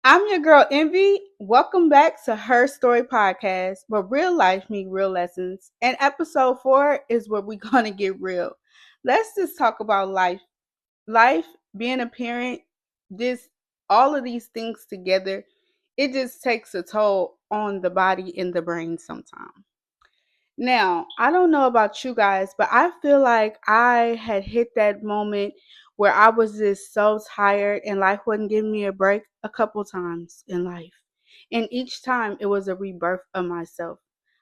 I'm your girl Envy. Welcome back to Her Story Podcast, where real life meet real lessons. And episode 4 is where we're gonna get real. Let's just talk about life. Life, being a parent, this all of these things together, it just takes a toll on the body and the brain sometimes. Now, I don't know about you guys, but I feel like I had hit that moment where I was just so tired and life wouldn't give me a break a couple times in life. And each time it was a rebirth of myself.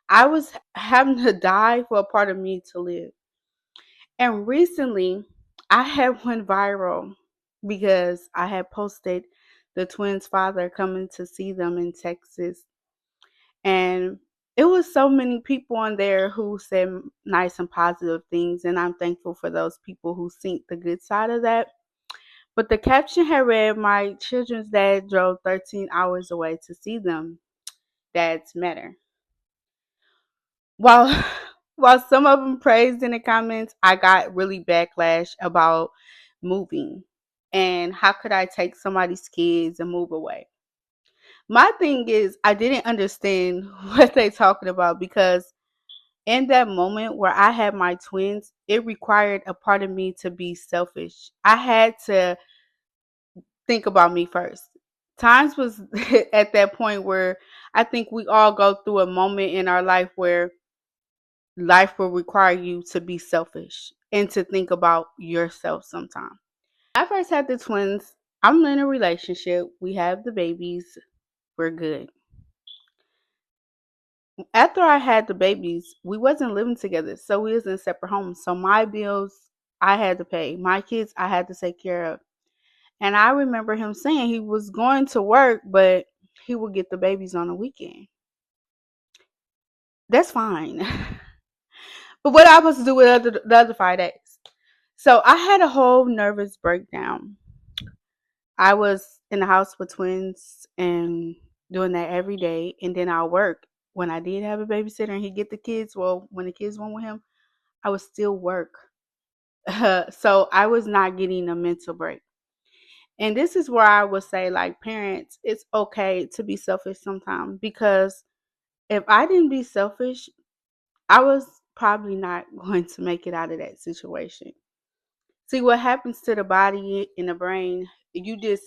I was having to die for a part of me to live. And recently, I had went viral because I had posted the twins' father coming to see them in Texas, and it was so many people on there who said nice and positive things, and I'm thankful for those people who seen the good side of that. But the caption had read, "My children's dad drove 13 hours away to see them. Dads matter." While while some of them praised in the comments, I got really backlash about moving and how could I take somebody's kids and move away. My thing is, I didn't understand what they talking about because in that moment where I had my twins, it required a part of me to be selfish. I had to think about me first. Times was at that point where I think we all go through a moment in our life where life will require you to be selfish and to think about yourself sometimes. I first had the twins. I'm in a relationship. We have the babies. We're good. After I had the babies, we wasn't living together, so we was in separate homes. So my bills I had to pay, my kids I had to take care of. And I remember him saying he was going to work, but he would get the babies on the weekend. That's fine. But what I was to do with the other 5 days? So I had a whole nervous breakdown. I was in the house with twins and doing that every day, and then I'll work. When I did have a babysitter and he get the kids, well, when the kids went with him, I would still work. So I was not getting a mental break. And this is where I would say, like, parents, it's okay to be selfish sometimes because if I didn't be selfish, I was probably not going to make it out of that situation. See, what happens to the body and the brain, you just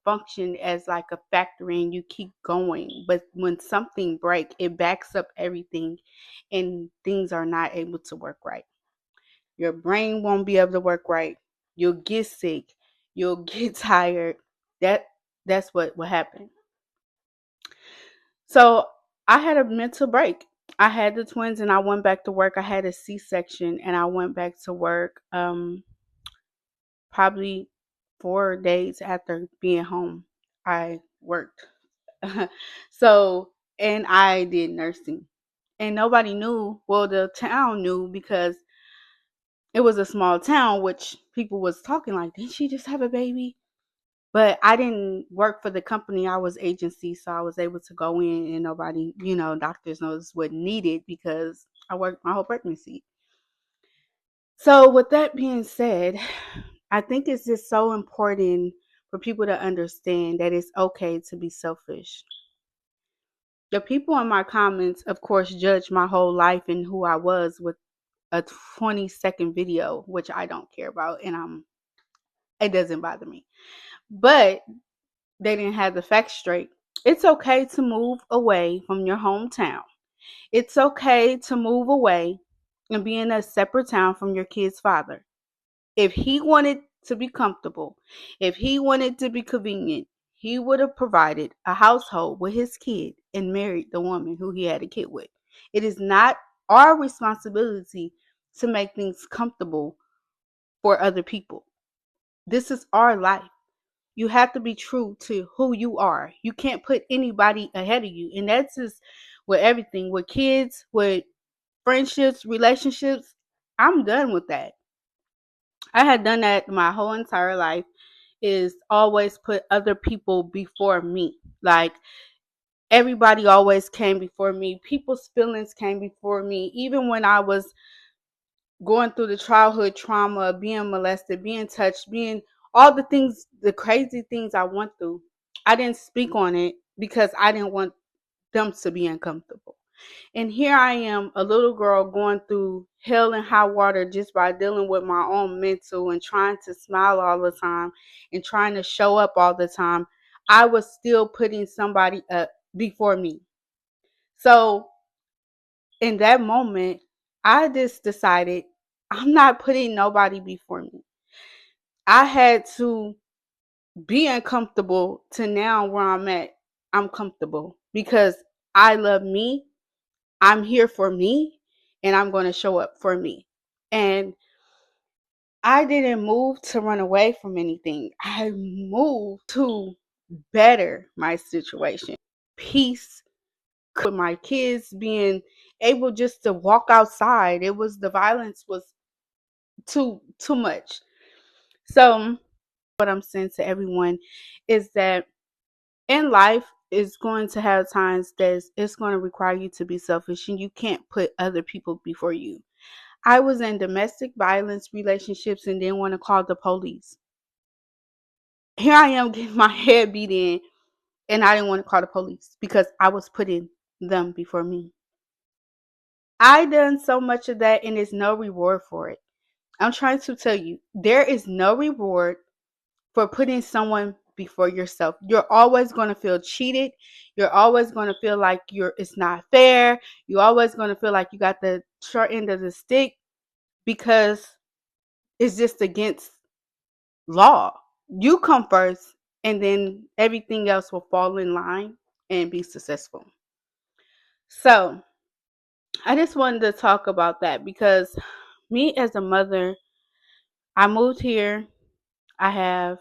function as like a factory and you keep going. But when something breaks, it backs up everything and things are not able to work right. Your brain won't be able to work right. You'll get sick. You'll get tired. That that's what will happen. So I had a mental break. I had the twins and I went back to work. I had a C-section and I went back to work probably 4 days after being home. I worked. So and I did nursing. And nobody knew. Well, the town knew because it was a small town, which people was talking like, didn't she just have a baby? But I didn't work for the company. I was agency, so I was able to go in and nobody, doctors knows what needed because I worked my whole pregnancy. So with that being said, I think it's just so important for people to understand that it's okay to be selfish. The people in my comments, of course, judge my whole life and who I was with a 20-second video, which I don't care about, and it doesn't bother me. But they didn't have the facts straight. It's okay to move away from your hometown. It's okay to move away and be in a separate town from your kid's father. If he wanted to be comfortable, if he wanted to be convenient, he would have provided a household with his kid and married the woman who he had a kid with. It is not our responsibility to make things comfortable for other people. This is our life. You have to be true to who you are. You can't put anybody ahead of you. And that's just with everything, with kids, with friendships, relationships. I'm done with that. I had done that my whole entire life, is always put other people before me. Like everybody always came before me. People's feelings came before me. Even when I was going through the childhood trauma, being molested, being touched, being all the things, the crazy things I went through, I didn't speak on it because I didn't want them to be uncomfortable. And here I am, a little girl going through hell and high water just by dealing with my own mental and trying to smile all the time and trying to show up all the time. I was still putting somebody up before me. So in that moment, I just decided I'm not putting nobody before me. I had to be uncomfortable to now where I'm at. I'm comfortable because I love me. I'm here for me and I'm going to show up for me. And I didn't move to run away from anything. I moved to better my situation. Peace with my kids being able just to walk outside. It was the violence was too much. So what I'm saying to everyone is that in life is going to have times that it's going to require you to be selfish and you can't put other people before you. I was in domestic violence relationships and didn't want to call the police. Here I am getting my head beat in and I didn't want to call the police because I was putting them before me. I done so much of that and there's no reward for it. I'm trying to tell you, there is no reward for putting someone before yourself. You're always going to feel cheated. You're always going to feel like it's not fair. You're always going to feel like you got the short end of the stick because it's just against law. You come first and then everything else will fall in line and be successful. So, I just wanted to talk about that because me as a mother, I moved here. I have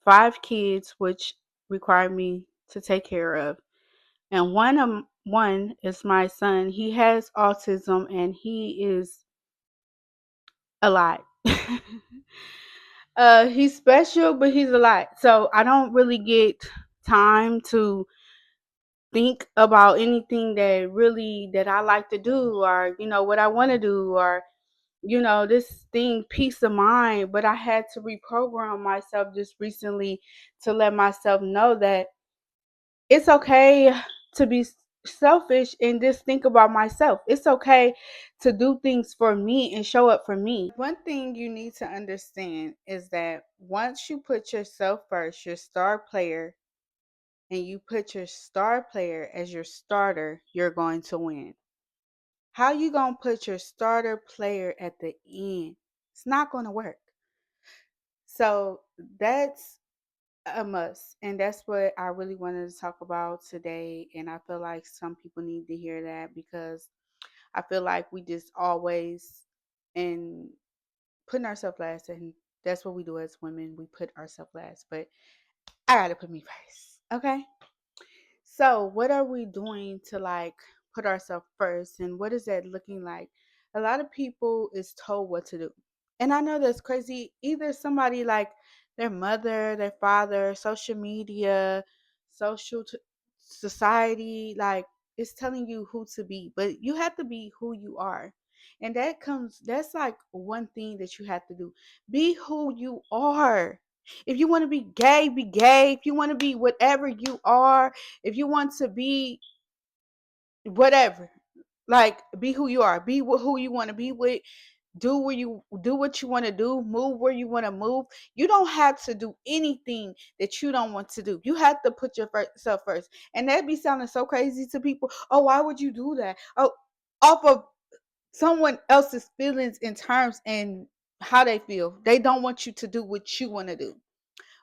5 kids which require me to take care of. And one is my son. He has autism and he is a lot. He's special, but he's a lot. So I don't really get time to think about anything that I like to do or what I want to do or this thing peace of mind. But I had to reprogram myself just recently to let myself know that it's okay to be selfish and just think about myself. It's okay to do things for me and show up for me. One thing you need to understand is that once you put yourself first, your star player, and you put your star player as your starter, you're going to win. How you going to put your starter player at the end? It's not going to work. So that's a must. And that's what I really wanted to talk about today. And I feel like some people need to hear that because I feel like we just always and putting ourselves last. And that's what we do as women. We put ourselves last. But I got to put me first. Okay. So, what are we doing to put ourselves first and what is that looking like? A lot of people is told what to do. And I know that's crazy. Either somebody like their mother, their father, social media, social society, like it's telling you who to be, but you have to be who you are. And that's like one thing that you have to do. Be who you are. If you want to be gay, be gay. If you want to be whatever you are, if you want to be whatever, like be who you are. Be who you want to be with. Do what you want to do. Move where you want to move. You don't have to do anything that you don't want to do. You have to put yourself first. And that be sounding so crazy to people. Oh, why would you do that? Oh, off of someone else's feelings in terms and how they feel. They don't want you to do what you want to do.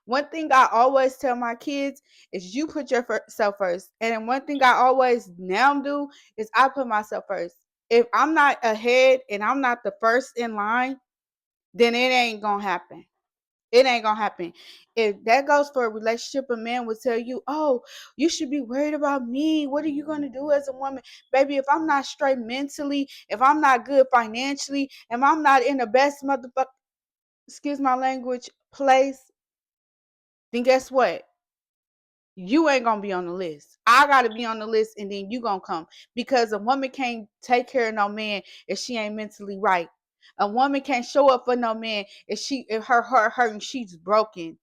One thing I always tell my kids is you put yourself first. And then one thing I always now do is I put myself first. If I'm not ahead and I'm not the first in line, then it ain't gonna happen. It ain't gonna happen. If that goes for a relationship, a man will tell you, "Oh, you should be worried about me. What are you gonna do as a woman, baby? If I'm not straight mentally, if I'm not good financially, if I'm not in the best motherfucker, excuse my language, place, then guess what? You ain't gonna be on the list. I gotta be on the list, and then you gonna come because a woman can't take care of no man if she ain't mentally right. A woman can't show up for no man if her heart hurting, she's broken.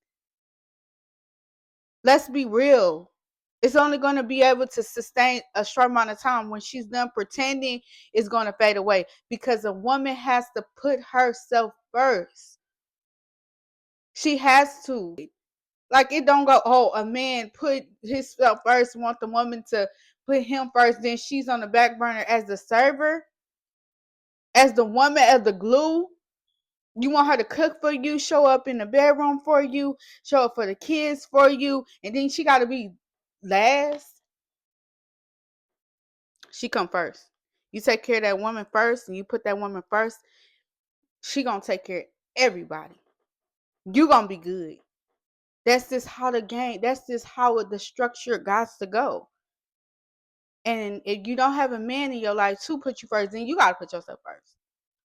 Let's be real. It's only going to be able to sustain a short amount of time. When she's done pretending, it's going to fade away, because a woman has to put herself first. She has to. Like, it don't go, oh, a man put himself first, want the woman to put him first, then she's on the back burner as the server, as the woman, as the glue. You want her to cook for you, show up in the bedroom for you, show up for the kids for you, and then she got to be last. She come first. You take care of that woman first, and you put that woman first, she gonna take care of everybody. You gonna be good. That's just how the game. That's just how the structure got to go. And if you don't have a man in your life to put you first, then you gotta put yourself first.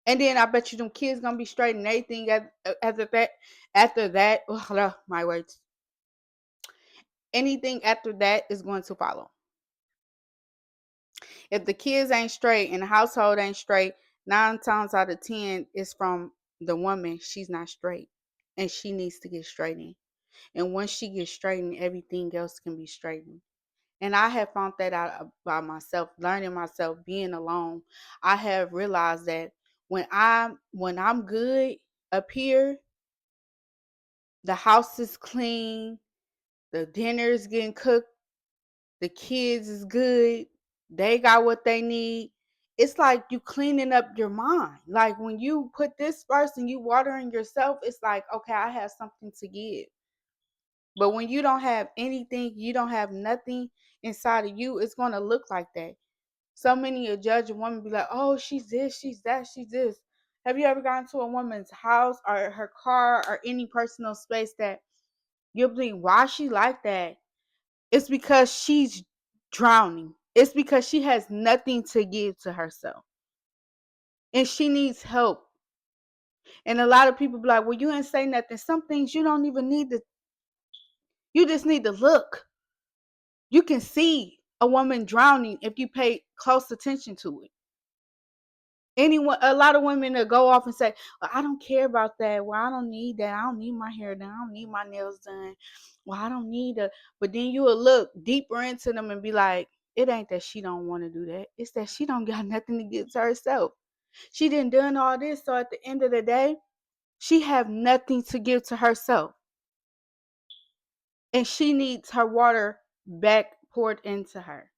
And then I bet you them kids gonna be straight and everything after that. After that, my words. Anything after that is going to follow. If the kids ain't straight and the household ain't straight, 9 times out of 10 is from the woman. She's not straight, and she needs to get straightened. And once she gets straightened, everything else can be straightened. And I have found that out by myself, learning myself, being alone. I have realized that when I'm good up here, the house is clean, the dinner is getting cooked, the kids is good, they got what they need. It's like you cleaning up your mind. Like, when you put this first and you watering yourself, it's like, okay, I have something to give. But when you don't have anything, you don't have nothing inside of you, it's going to look like that. So many a judge a woman be like, oh, she's this, she's that, she's this. Have you ever gone to a woman's house or her car or any personal space that you'll be, why she like that? It's because she's drowning. It's because she has nothing to give to herself. And she needs help. And a lot of people be like, well, you ain't say nothing. Some things you don't even need to, you just need to look. You can see a woman drowning if you pay close attention to it. A lot of women that go off and say, well, I don't care about that. Well, I don't need that. I don't need my hair done. I don't need my nails done. Well, I don't need a, but then you will look deeper into them and be like, it ain't that she don't want to do that. It's that she don't got nothing to give to herself. She didn't done all this. So at the end of the day, she have nothing to give to herself. And she needs her water back poured into her.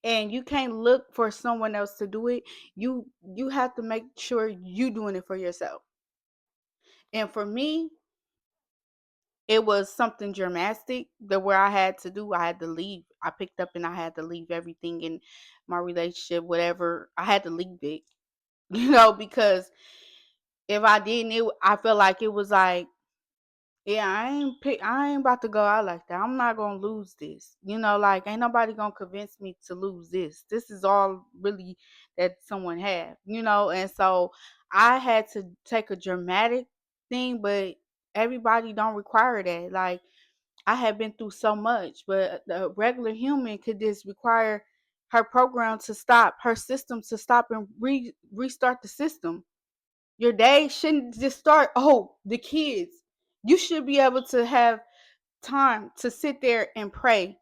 And you can't look for someone else to do it. You have to make sure you doing it for yourself. And for me, it was something dramatic that where I had to do. I had to leave. I picked up and I had to leave everything in my relationship, whatever. I had to leave it, because if I didn't, I felt like it was like, yeah, I ain't about to go out like that. I'm not gonna lose this. Like, ain't nobody gonna convince me to lose this. This is all really that someone had, and so I had to take a dramatic thing, but everybody don't require that. Like, I have been through so much, but the regular human could just require her program to stop, her system to stop, and restart the system. Your day shouldn't just start, oh, the kids. You should be able to have time to sit there and pray,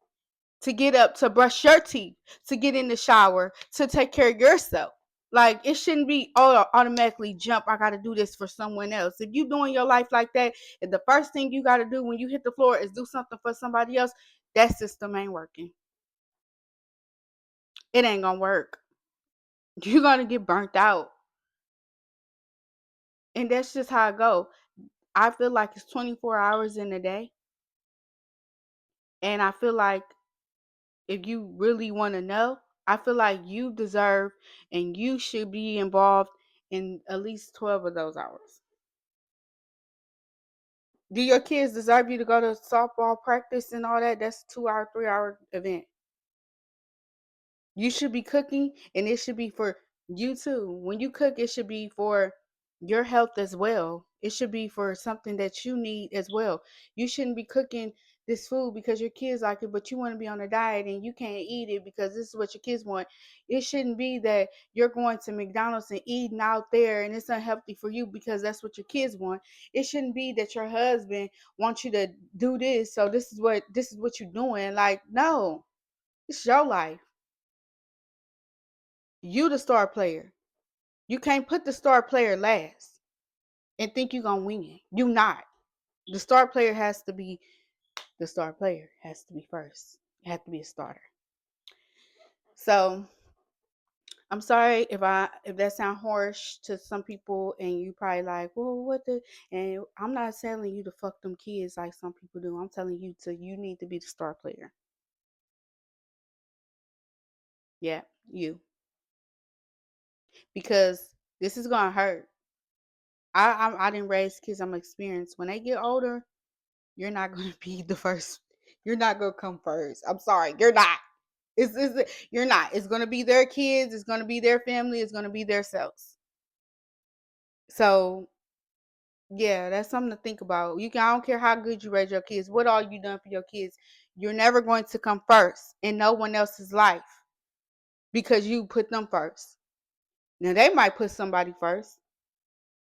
to get up, to brush your teeth, to get in the shower, to take care of yourself. Like, it shouldn't be, oh, automatically jump, I got to do this for someone else. If you doing your life like that, if the first thing you got to do when you hit the floor is do something for somebody else, that system ain't working. It ain't going to work. You're going to get burnt out. And that's just how it go. I feel like it's 24 hours in a day. And I feel like if you really want to know, I feel like you deserve and you should be involved in at least 12 of those hours. Do your kids deserve you to go to softball practice and all that? That's a 2 hour, 3 hour event. You should be cooking, and it should be for you too. When you cook, it should be for your health as well. It should be for something that you need as well. You shouldn't be cooking this food because your kids like it, but you want to be on a diet and you can't eat it because this is what your kids want. It shouldn't be that you're going to McDonald's and eating out there and it's unhealthy for you because that's what your kids want. It shouldn't be that your husband wants you to do this, so this is what you're doing. Like, no, it's your life. You the star player. You can't put the star player last and think you're gonna win. You not. The star player has to be the star player has to be first. It has to be a starter. So I'm sorry if that sound harsh to some people and you probably like, well, what the, and I'm not telling you to fuck them kids like some people do. I'm telling you need to be the star player. Yeah, you. Because this is gonna hurt. I didn't raise kids. I'm experienced. When they get older, you're not gonna be the first. You're not gonna come first. I'm sorry, you're not. You're not. It's gonna be their kids. It's gonna be their family. It's gonna be their selves. So yeah, that's something to think about. I don't care how good you raise your kids. What all you done for your kids? You're never going to come first in no one else's life because you put them first. Now they might put somebody first,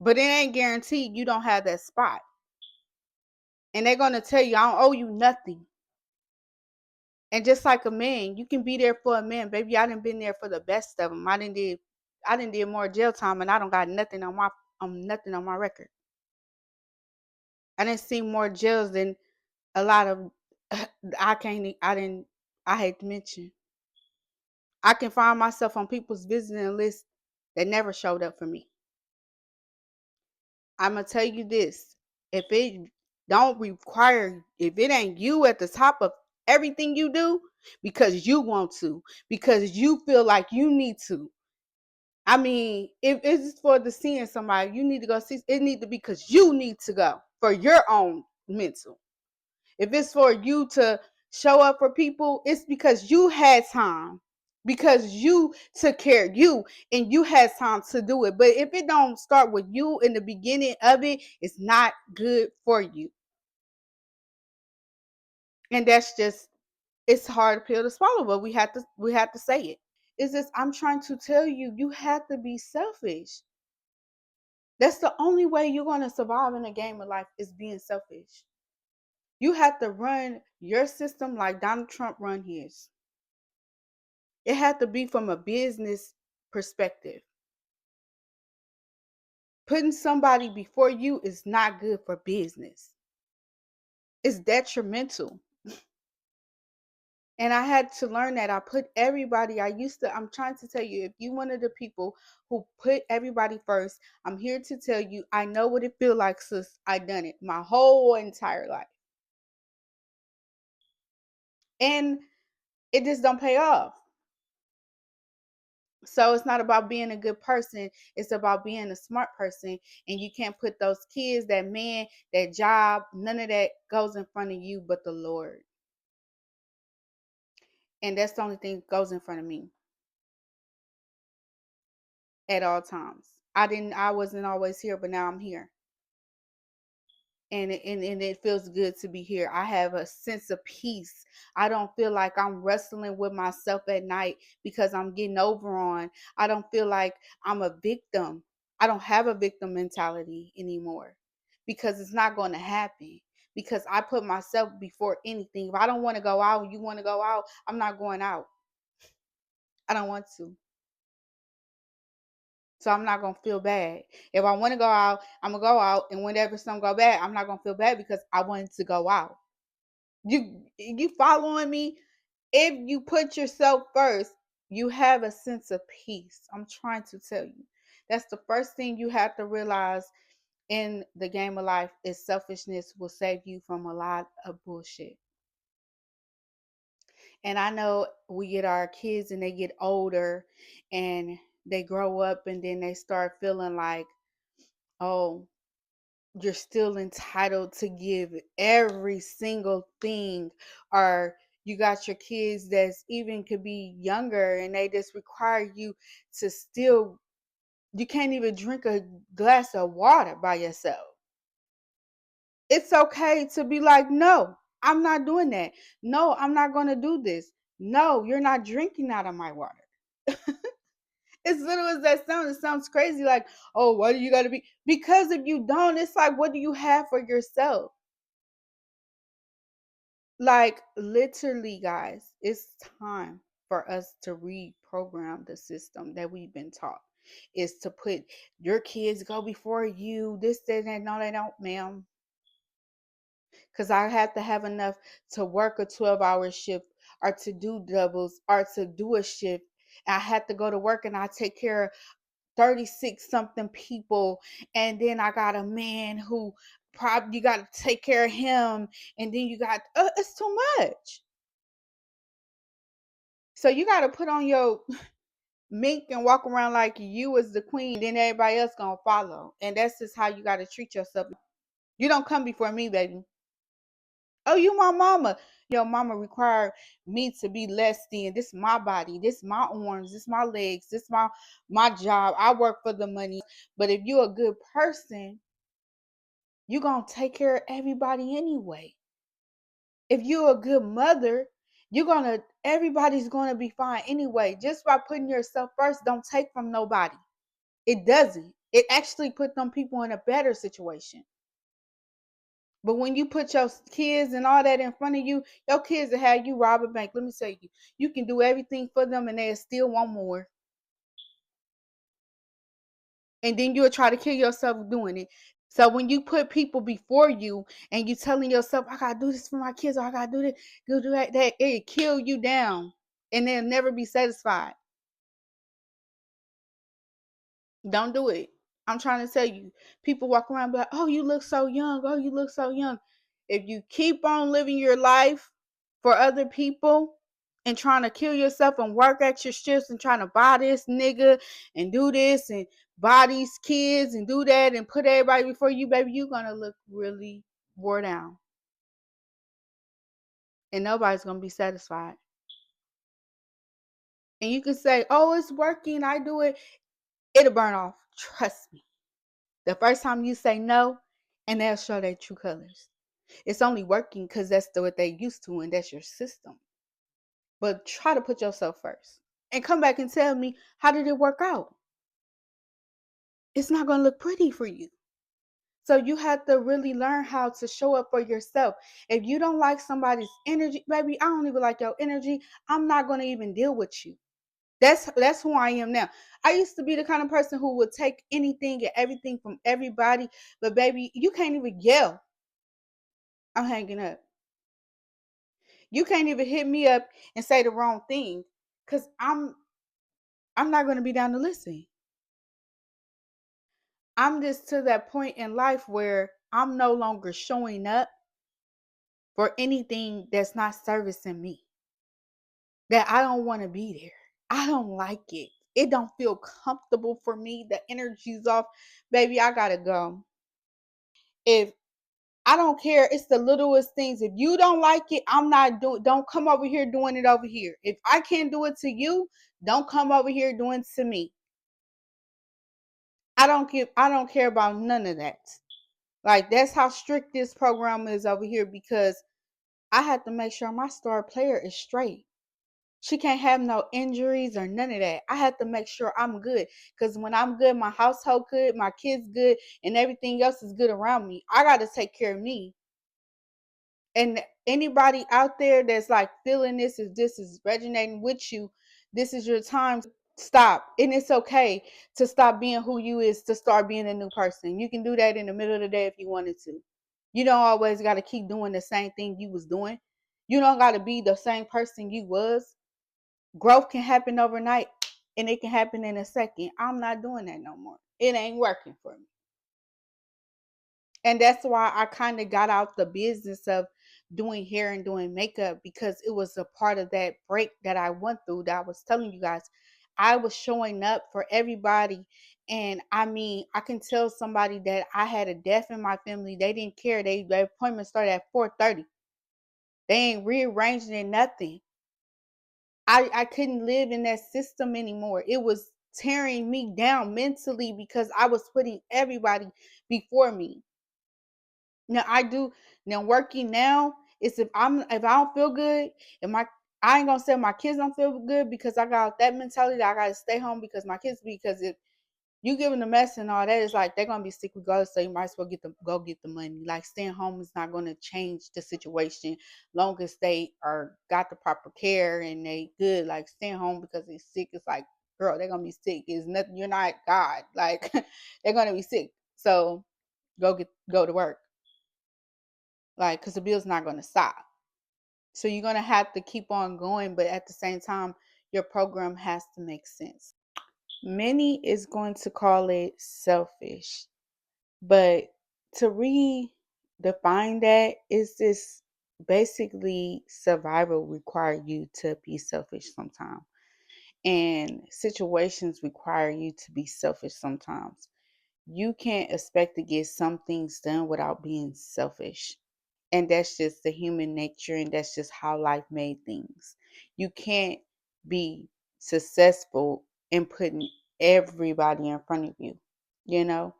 but it ain't guaranteed you don't have that spot. And they're gonna tell you, I don't owe you nothing. And just like a man, you can be there for a man, baby. I done been there for the best of them. I done did more jail time, and I don't got nothing on my record. I didn't see more jails than a lot of. I can't. I didn't. I hate to mention. I can find myself on people's visiting list that never showed up for me. I'm gonna tell you this: if it don't require, if it ain't you at the top of everything you do because you want to, because you feel like you need to. I mean, if it's for the seeing somebody, you need to go see. It need to be because you need to go for your own mental. If it's for you to show up for people, it's because you had time, because you took care of you and you had time to do it. But if it don't start with you in the beginning of it, it's not good for you. And that's just, it's hard pill to swallow, but we have to say it. It's just, I'm trying to tell you, you have to be selfish. That's the only way you're going to survive in a game of life is being selfish. You have to run your system like Donald Trump run his. It had to be from a business perspective. Putting somebody before you is not good for business. It's detrimental. And I had to learn that. I put everybody, I'm trying to tell you, if you one of the people who put everybody first, I'm here to tell you, I know what it feels like, sis. I done it my whole entire life. And it just don't pay off. So it's not about being a good person. It's about being a smart person. And you can't put those kids, that man, that job, none of that goes in front of you but the Lord. And that's the only thing that goes in front of me at all times. I wasn't always here, but now I'm here. And it feels good to be here. I have a sense of peace. I don't feel like I'm wrestling with myself at night because I'm getting over on. I don't feel like I'm a victim. I don't have a victim mentality anymore because it's not going to happen. Because I put myself before anything. If I don't want to go out, you want to go out, I'm not going out. I don't want to. So I'm not gonna feel bad. If I want to go out, I'm gonna go out, and whenever something go bad, I'm not gonna feel bad because I wanted to go out. You following me? If you put yourself first, you have a sense of peace. I'm trying to tell you. That's the first thing you have to realize in the game of life is selfishness will save you from a lot of bullshit. And I know we get our kids and they get older and they grow up and then they start feeling like, oh, you're still entitled to give every single thing, or you got your kids that's even could be younger and they just require you to still, you can't even drink a glass of water by yourself. It's okay to be like, no, I'm not doing that. No, I'm not going to do this. No, you're not drinking out of my water. As little as that sounds, it sounds crazy. Like, oh, why do you got to be? Because if you don't, it's like, what do you have for yourself? Like, literally, guys, it's time for us to reprogram the system that we've been taught. Is to put your kids go before you, this, that, and no, they don't, ma'am. Because I have to have enough to work a 12-hour shift or to do doubles or to do a shift. I have to go to work and I take care of 36 something people. And then I got a man who probably you got to take care of him. And then you got, it's too much. So you got to put on your mink and walk around like you is the queen. Then everybody else going to follow. And that's just how you got to treat yourself. You don't come before me, baby. Oh, you my mama. Your mama required me to be less than. This is my body. This is my arms. This is my legs. This is my job. I work for the money. But if you're a good person, you're going to take care of everybody anyway. If you're a good mother, everybody's going to be fine anyway. Just by putting yourself first, don't take from nobody. It doesn't. It actually put them people in a better situation. But when you put your kids and all that in front of you, your kids will have you rob a bank. Let me tell you, you can do everything for them and they'll still want more. And then you'll try to kill yourself doing it. So when you put people before you and you telling yourself, I gotta do this for my kids, or I gotta do this, go do that, it kill you down and they'll never be satisfied. Don't do it. I'm trying to tell you, people walk around like, oh, you look so young. Oh, you look so young. If you keep on living your life for other people and trying to kill yourself and work extra shifts and trying to buy this nigga and do this and buy these kids and do that and put everybody before you, baby, you're going to look really wore down. And nobody's going to be satisfied. And you can say, oh, it's working. I do it. It'll burn off. Trust me. The first time you say no, and they'll show their true colors. It's only working because that's what they used to, and that's your system. But try to put yourself first. And come back and tell me, how did it work out? It's not going to look pretty for you. So you have to really learn how to show up for yourself. If you don't like somebody's energy, baby, I don't even like your energy. I'm not going to even deal with you. That's who I am now. I used to be the kind of person who would take anything and everything from everybody, but baby, you can't even yell. I'm hanging up. You can't even hit me up and say the wrong thing cuz I'm not going to be down to listen. I'm just to that point in life where I'm no longer showing up for anything that's not servicing me. That I don't want to be there. I don't like it. It don't feel comfortable for me. The energy's off. Baby, I got to go. If I don't care, it's the littlest things. If you don't like it, I'm not doing. Don't come over here doing it over here. If I can't do it to you, don't come over here doing it to me. I don't care about none of that. Like, that's how strict this program is over here because I have to make sure my star player is straight. She can't have no injuries or none of that. I have to make sure I'm good because when I'm good, my household good, my kids good, and everything else is good around me. I got to take care of me. And anybody out there that's like feeling this, if this is resonating with you, this is your time. Stop. And it's okay to stop being who you is to start being a new person. You can do that in the middle of the day if you wanted to. You don't always got to keep doing the same thing you was doing. You don't got to be the same person you was. Growth can happen overnight and it can happen in a second. I'm not doing that no more. It ain't working for me. And that's why I kind of got out the business of doing hair and doing makeup because it was a part of that break that I went through that I was telling you guys. I was showing up for everybody. And I mean, I can tell somebody that I had a death in my family. They didn't care. Their appointment started at 4:30. They ain't rearranging it, nothing. I couldn't live in that system anymore. It was tearing me down mentally because I was putting everybody before me. Now I do now working now, It's if I don't feel good, and my I ain't gonna say my kids don't feel good because I got that mentality that I gotta stay home because my kids, because if you giving the mess and all that, it's like they're gonna be sick regardless. So you might as well go get the money. Like staying home is not gonna change the situation, long as they are got the proper care and they good. Like staying home because they're sick, it's like, girl, they're gonna be sick. It's nothing. You're not God. Like they're gonna be sick. So go to work. Like, because the bill's not gonna stop. So you're gonna have to keep on going, but at the same time, your program has to make sense. Many is going to call it selfish. But to redefine that, is this basically survival require you to be selfish sometimes. And situations require you to be selfish sometimes. You can't expect to get some things done without being selfish. And that's just the human nature, and that's just how life made things. You can't be successful in putting everybody in front of you, you know?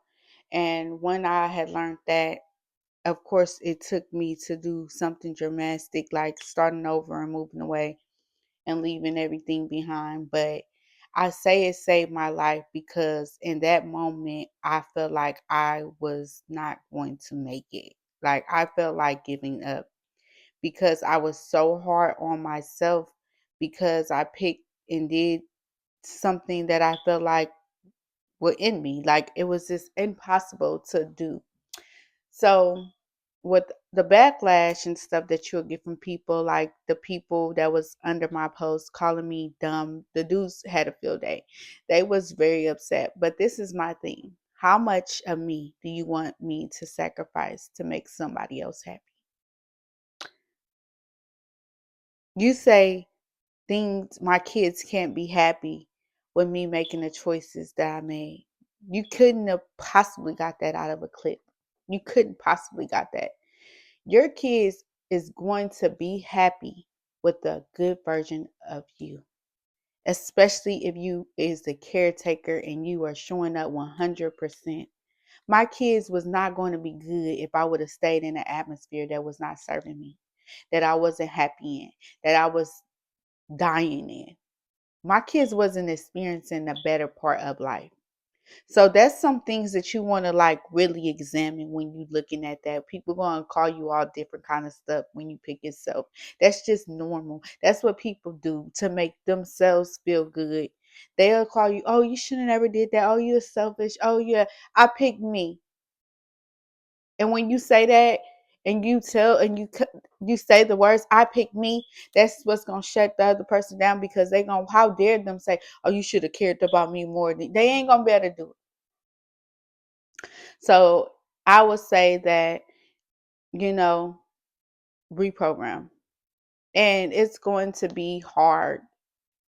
And when I had learned that, of course, it took me to do something dramatic, like starting over and moving away and leaving everything behind. But I say it saved my life because in that moment, I felt like I was not going to make it. Like I felt like giving up because I was so hard on myself because I picked and did something that I felt like were in me. Like it was just impossible to do. So with the backlash and stuff that you'll get from people, like the people that was under my post calling me dumb, the dudes had a field day. They was very upset. But this is my thing. How much of me do you want me to sacrifice to make somebody else happy? You say things my kids can't be happy with me making the choices that I made. You couldn't have possibly got that out of a clip. You couldn't possibly got that. Your kids is going to be happy with a good version of you, especially if you is the caretaker and you are showing up 100%. My kids was not going to be good if I would have stayed in an atmosphere that was not serving me, that I wasn't happy in, that I was dying in. My kids wasn't experiencing the better part of life. So that's some things that you want to like really examine when you looking at that. People gonna call you all different kind of stuff when you pick yourself. That's just normal. That's what people do to make themselves feel good. They'll call you, oh, you shouldn't have ever did that. Oh, you're selfish. Oh yeah, I picked me. And when you say that and you tell and you say the words I pick me, that's what's gonna shut the other person down because they gonna, how dare them say, oh, you should have cared about me more. They ain't gonna be able to do it. So I would say that, you know, reprogram. And it's going to be hard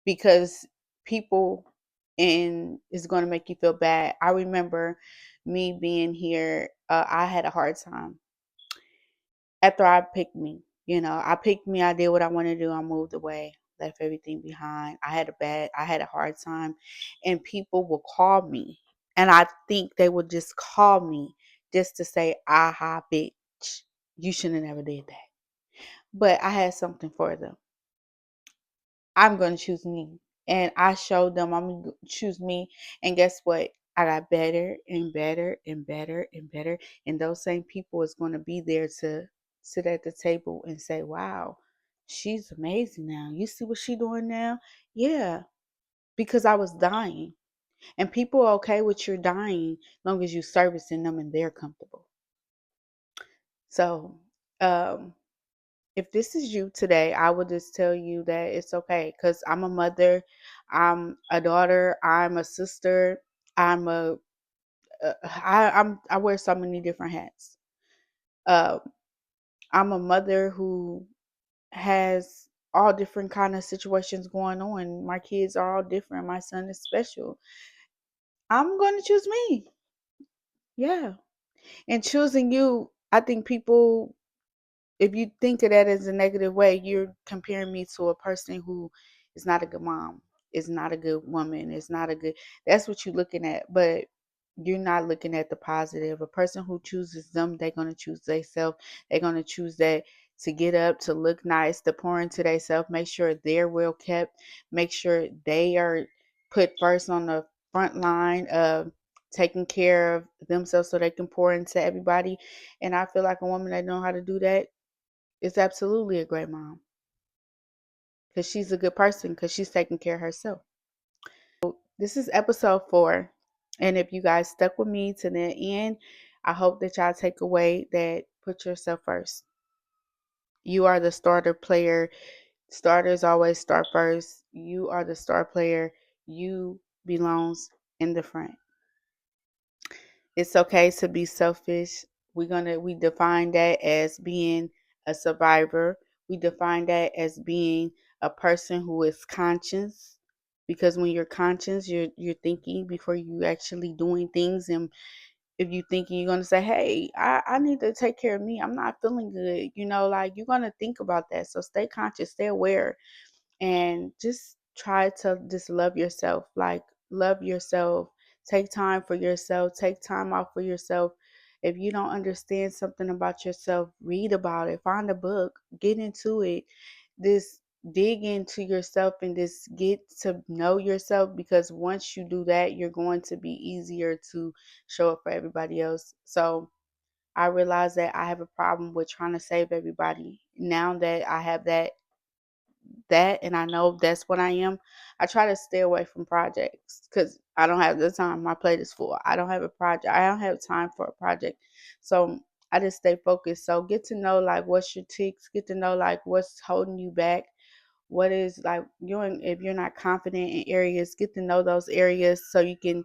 because people, and it's going to make you feel bad. I remember me being here, I had a hard time after I picked me. You know, I picked me, I did what I wanted to do, I moved away, left everything behind. I had a hard time, and people will call me, and I think they would just call me just to say, aha, bitch, you shouldn't have never did that. But I had something for them. I'm going to choose me. And I showed them I'm going to choose me. And guess what? I got better and better and better and better. And those same people is going to be there to sit at the table and say, wow, she's amazing now. You see what she doing now? Yeah, because I was dying. And people are okay with your dying long as you servicing them and they're comfortable. So, um, if this is you today, I would just tell you that it's okay because I'm a mother, I'm a daughter, I'm a sister, I'm a I wear so many different hats. Uh, I'm a mother who has all different kind of situations going on. My kids are all different. My son is special. I'm going to choose me. Yeah, and choosing you, I think people, if you think of that as a negative way, you're comparing me to a person who is not a good mom, is not a good woman, is not a good, that's what you're looking at. But you're not looking at the positive. A person who chooses them, they're going to choose themselves. They're going to choose that to get up, to look nice, to pour into themselves, make sure they're well kept, make sure they are put first on the front line of taking care of themselves so they can pour into everybody. And I feel like a woman that knows how to do that is absolutely a great mom, because she's a good person, because she's taking care of herself. This is episode 4. And if you guys stuck with me to the end, I hope that y'all take away that put yourself first. You are the starter player. Starters always start first. You are the star player. You belongs in the front. It's okay to be selfish. We define that as being a survivor. We define that as being a person who is conscious, because when you're conscious, you're thinking before you actually doing things. And if you thinking, you're gonna say, hey, I need to take care of me. I'm not feeling good. Like, you're gonna think about that. So stay conscious, stay aware, and just try to just love yourself. Like, love yourself. Take time for yourself. Take time out for yourself. If you don't understand something about yourself, read about it. Find a book. Get into it. Just dig into yourself and just get to know yourself, because once you do that, you're going to be easier to show up for everybody else. So I realize that I have a problem with trying to save everybody. Now that I have that and I know that's what I am, I try to stay away from projects because I don't have the time. My plate is full. I don't have a project. I don't have time for a project. So I just stay focused. So get to know like what's your ticks, get to know like what's holding you back. What is like if you're not confident in areas, get to know those areas so you can,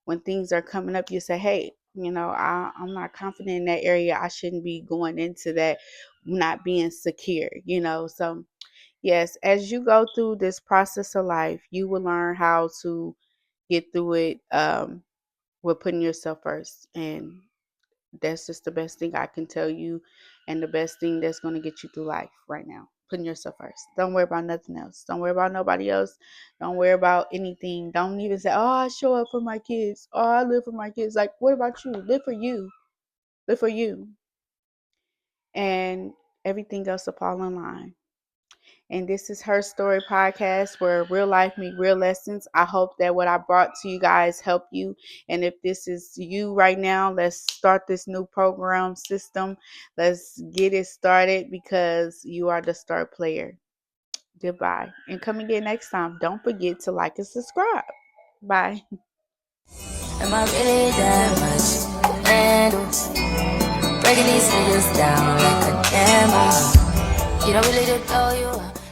when things are coming up, you say, hey, I'm not confident in that area. I shouldn't be going into that, not being secure, So yes, as you go through this process of life, you will learn how to get through it with putting yourself first. And that's just the best thing I can tell you, and the best thing that's going to get you through life right now. Putting yourself first. Don't worry about nothing else. Don't worry about nobody else. Don't worry about anything. Don't even say, oh, I show up for my kids. Oh, I live for my kids. Like, what about you? Live for you. Live for you. And everything else will fall in line. And this is Her Story Podcast, where real life meet real lessons. I hope that what I brought to you guys help you. And if this is you right now, let's start this new program system. Let's get it started, because you are the star player. Goodbye. And come again next time. Don't forget to like and subscribe. Bye. Am I really that much to handle? Breaking these figures down like a camera. You don't really know you.